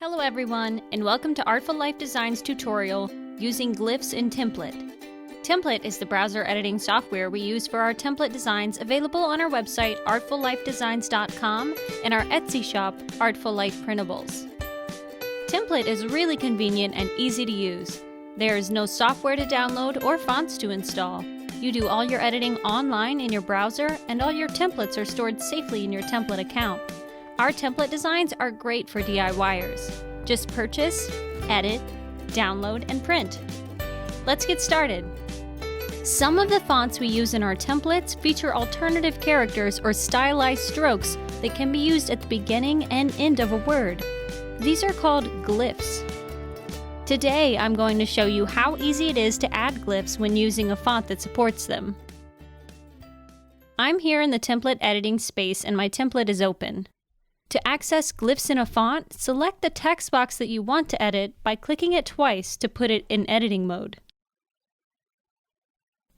Hello everyone, and welcome to Artful Life Design's tutorial using Glyphs in Templett. Templett is the browser editing software we use for our template designs, available on our website artfullifedesigns.com and our Etsy shop, Artful Life Printables. Templett is really convenient and easy to use. There is no software to download or fonts to install. You do all your editing online in your browser, and all your templates are stored safely in your template account. Our template designs are great for DIYers. Just purchase, edit, download, and print. Let's get started. Some of the fonts we use in our templates feature alternative characters or stylized strokes that can be used at the beginning and end of a word. These are called glyphs. Today, I'm going to show you how easy it is to add glyphs when using a font that supports them. I'm here in the template editing space and my template is open. To access glyphs in a font, select the text box that you want to edit by clicking it twice to put it in editing mode.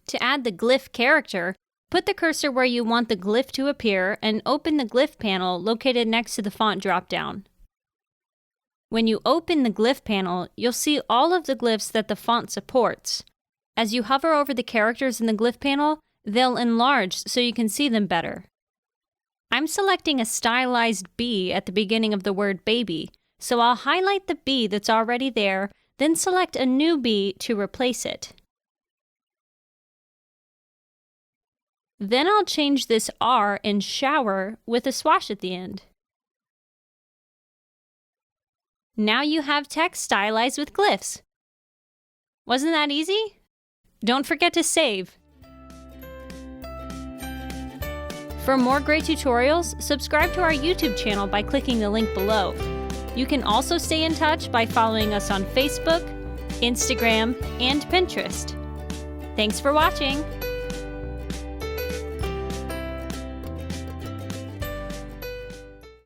To add the glyph character, put the cursor where you want the glyph to appear and open the glyph panel located next to the font drop-down. When you open the glyph panel, you'll see all of the glyphs that the font supports. As you hover over the characters in the glyph panel, they'll enlarge so you can see them better. I'm selecting a stylized B at the beginning of the word baby, so I'll highlight the B that's already there, then select a new B to replace it. Then I'll change this R in shower with a swash at the end. Now you have text stylized with glyphs. Wasn't that easy? Don't forget to save. For more great tutorials, subscribe to our YouTube channel by clicking the link below. You can also stay in touch by following us on Facebook, Instagram, and Pinterest. Thanks for watching!